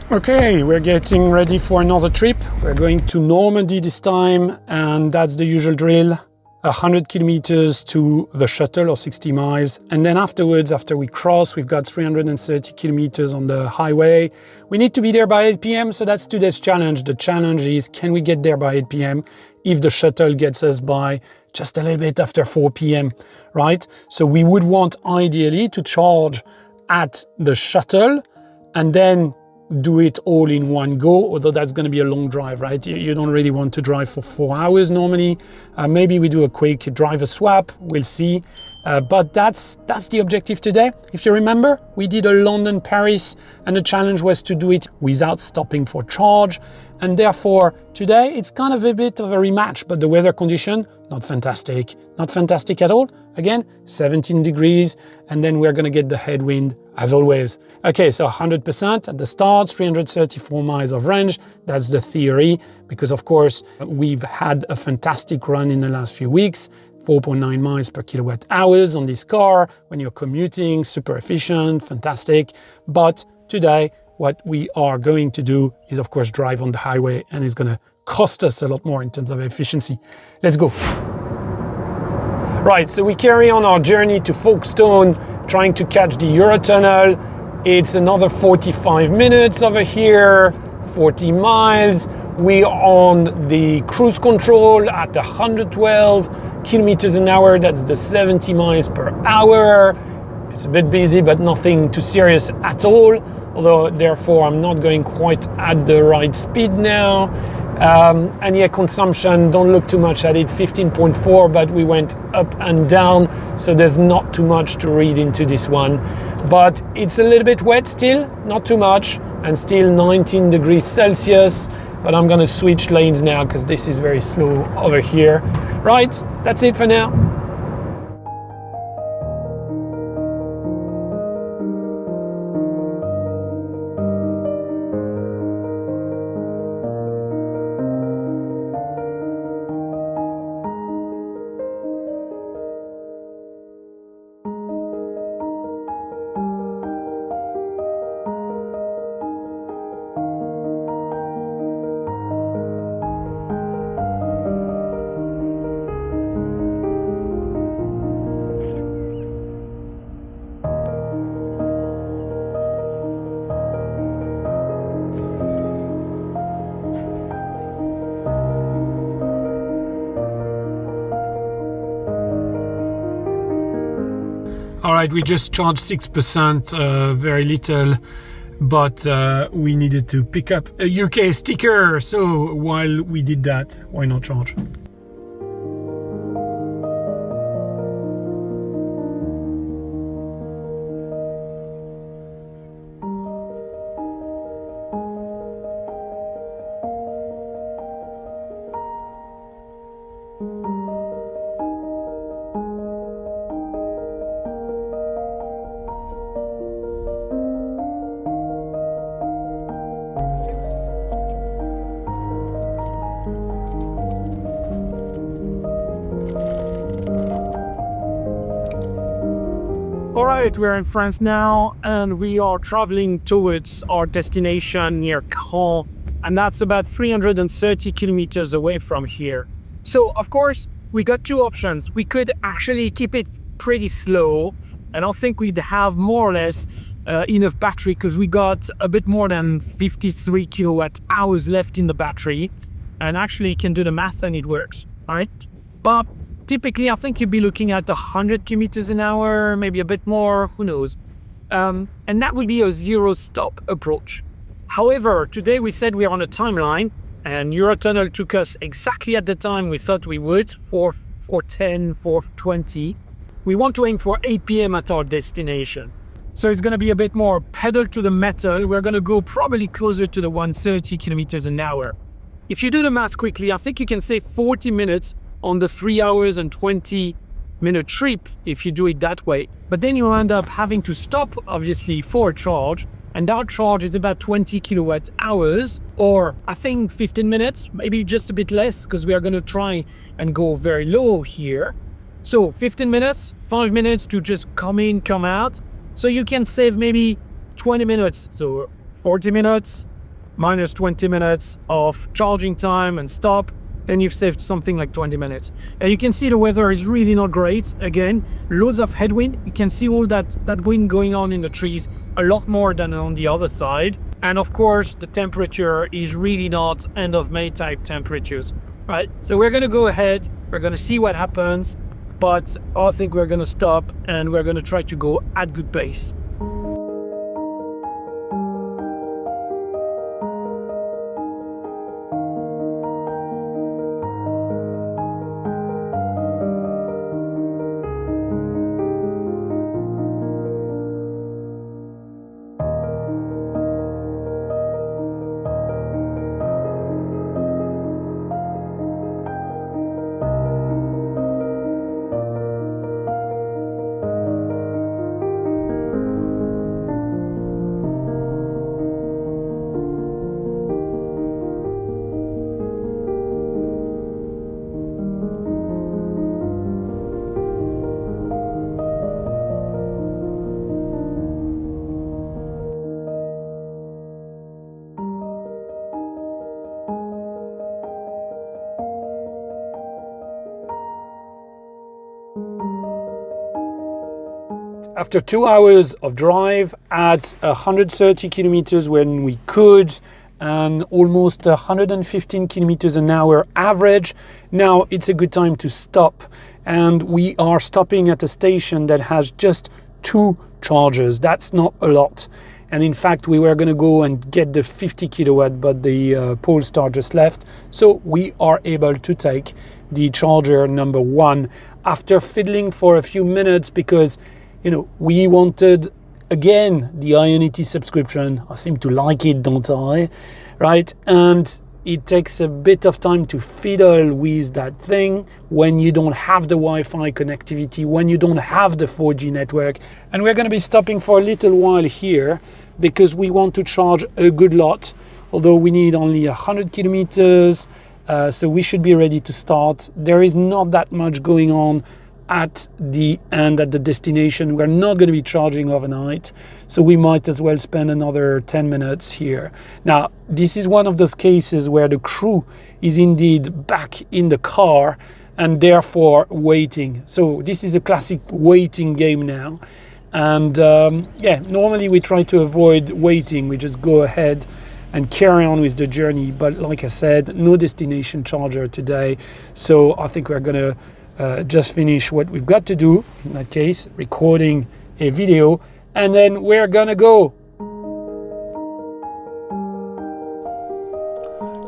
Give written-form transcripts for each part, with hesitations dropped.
Okay, we're getting ready for another trip. We're going to Normandy this time, and that's the usual drill. 100 kilometers to the Shuttle, or 60 miles. And then afterwards, after we cross, we've got 330 kilometers on the highway. We need to be there by 8 p.m. So that's today's challenge. The challenge is, can we get there by 8 p.m. if the Shuttle gets us by just a little bit after 4 p.m., right? So we would want ideally to charge at the Shuttle and then do it all in one go, although that's going to be a long drive, right? You don't really want to drive for 4 hours normally. Maybe we do a quick driver swap, we'll see. But that's the objective today. If you remember, we did a London-Paris, and the challenge was to do it without stopping for charge. And therefore, today it's kind of a bit of a rematch, but the weather condition, not fantastic at all. Again, 17 degrees, and then we're gonna get the headwind as always. Okay, so 100% at the start, 334 miles of range. That's the theory, because of course, we've had a fantastic run in the last few weeks. 4.9 miles per kilowatt hours on this car. When you're commuting, super efficient, fantastic. But today, what we are going to do is of course drive on the highway, and it's gonna cost us a lot more in terms of efficiency. Let's go. Right, so we carry on our journey to Folkestone, trying to catch the Eurotunnel. It's another 45 minutes over here, 40 miles. We are on the cruise control at 112 kilometers an hour. That's the 70 miles per hour. It's a bit busy, but nothing too serious at all. Although, therefore, I'm not going quite at the right speed now. And yeah, consumption, don't look too much at it, 15.4, but we went up and down, so there's not too much to read into this one. But it's a little bit wet still, not too much, and still 19 degrees Celsius. But I'm gonna switch lanes now because this is very slow over here. Right, that's it for now. All right, we just charged 6%, very little, but we needed to pick up a UK sticker. So while we did that, why not charge? All right, we're in France now, and we are traveling towards our destination near Caen, and that's about 330 kilometers away from here. So, of course, we got two options. We could actually keep it pretty slow, and I think we'd have more or less enough battery, because we got a bit more than 53 kilowatt hours left in the battery, and actually you can do the math and it works, right? But typically, I think you'd be looking at 100 kilometers an hour, maybe a bit more, who knows. And that would be a zero-stop approach. However, today we said we're on a timeline, and Eurotunnel took us exactly at the time we thought we would, 4:10, 4:20. We want to aim for 8 p.m. at our destination. So it's going to be a bit more pedal to the metal. We're going to go probably closer to the 130 kilometers an hour. If you do the math quickly, I think you can save 40 minutes on the 3 hours and 20-minute trip if you do it that way. But then you end up having to stop, obviously, for a charge, and that charge is about 20 kilowatt hours, or I think 15 minutes, maybe just a bit less, because we are going to try and go very low here. So 15 minutes, 5 minutes to just come in, come out. So you can save maybe 20 minutes, so 40 minutes, minus 20 minutes of charging time and stop, and you've saved something like 20 minutes. And you can see the weather is really not great. Again, loads of headwind. You can see all that wind going on in the trees, a lot more than on the other side. And of course, the temperature is really not end of May type temperatures, right? So we're gonna go ahead, we're gonna see what happens, but I think we're gonna stop and we're gonna try to go at good pace. After 2 hours of drive at 130 kilometers when we could, and almost 115 kilometers an hour average, now it's a good time to stop. And we are stopping at a station that has just 2 chargers. That's not a lot. And in fact, we were going to go and get the 50 kilowatt, but the Polestar just left. So we are able to take the charger number 1 after fiddling for a few minutes because, you know, we wanted, again, the Ionity subscription. I seem to like it, don't I? Right? And it takes a bit of time to fiddle with that thing when you don't have the Wi-Fi connectivity, when you don't have the 4G network. And we're going to be stopping for a little while here because we want to charge a good lot, although we need only 100 kilometers. So we should be ready to start. There is not that much going on at the end, at the destination. We're not going to be charging overnight, so we might as well spend another 10 minutes here. Now, this is one of those cases where the crew is indeed back in the car and therefore waiting. So this is a classic waiting game now. And yeah, normally we try to avoid waiting. We just go ahead and carry on with the journey. But like I said, no destination charger today. So I think we're going to just finish what we've got to do, in that case, recording a video, and then we're gonna go.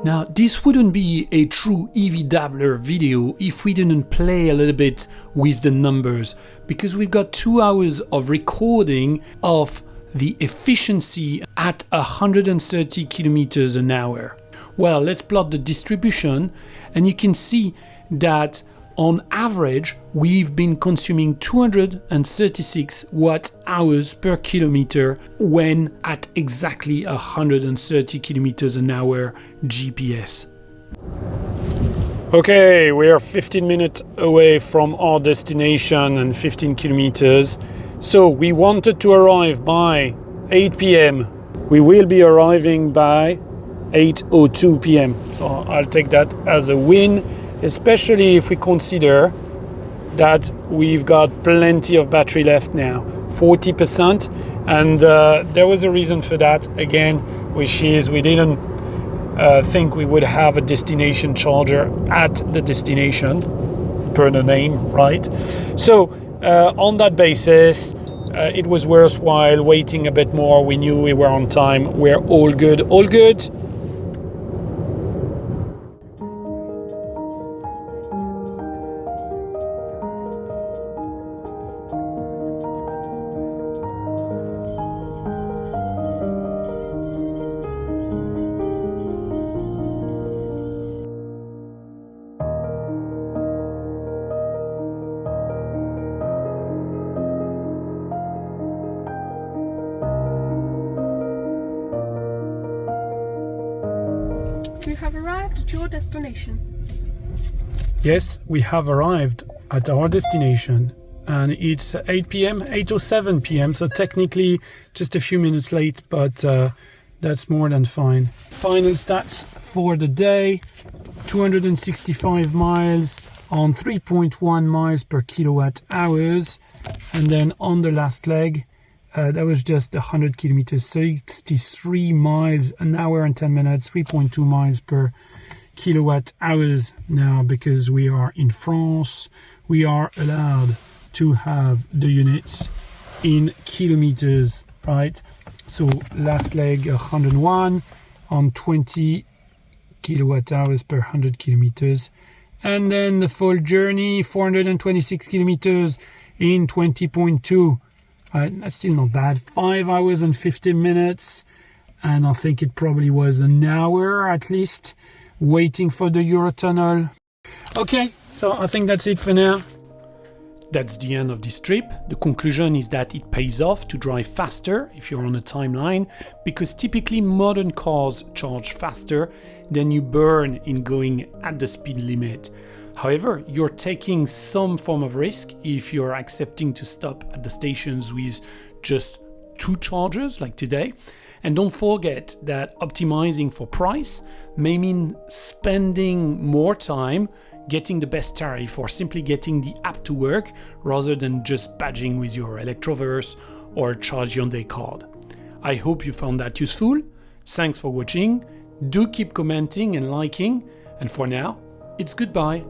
Now, this wouldn't be a true EV Dabbler video if we didn't play a little bit with the numbers, because we've got 2 hours of recording of the efficiency at 130 kilometers an hour. Well, let's plot the distribution, and you can see that on average, we've been consuming 236 watt hours per kilometer when at exactly 130 kilometers an hour GPS. Okay, we are 15 minutes away from our destination and 15 kilometers. So we wanted to arrive by 8 p.m. We will be arriving by 8:02 p.m. So I'll take that as a win, especially if we consider that we've got plenty of battery left now, 40%. And there was a reason for that, again, which is we didn't think we would have a destination charger at the destination, per the name, right? So on that basis, it was worthwhile waiting a bit more. We knew we were on time. We're all good, all good. You have arrived at your destination. Yes, we have arrived at our destination, and it's 8 p.m., 8:07 p.m. So technically just a few minutes late, but That's more than fine. Final stats for the day. 265 miles on 3.1 miles per kilowatt hours. And then on the last leg, that was just 100 kilometers, 63 miles an hour and 10 minutes, 3.2 miles per kilowatt hours. Now, because we are in France, we are allowed to have the units in kilometers, right? So last leg 101 on 20 kilowatt hours per 100 kilometers. And then the full journey, 426 kilometers in 20.2. That's still not bad. 5 hours and 15 minutes. And I think it probably was an hour at least waiting for the Eurotunnel. Okay, so I think that's it for now. That's the end of this trip. The conclusion is that it pays off to drive faster if you're on a timeline, because typically modern cars charge faster than you burn in going at the speed limit. However, you're taking some form of risk if you're accepting to stop at the stations with just 2 chargers like today. And don't forget that optimizing for price may mean spending more time getting the best tariff or simply getting the app to work rather than just badging with your Electroverse or Charge Hyundai card. I hope you found that useful. Thanks for watching. Do keep commenting and liking. And for now, it's goodbye.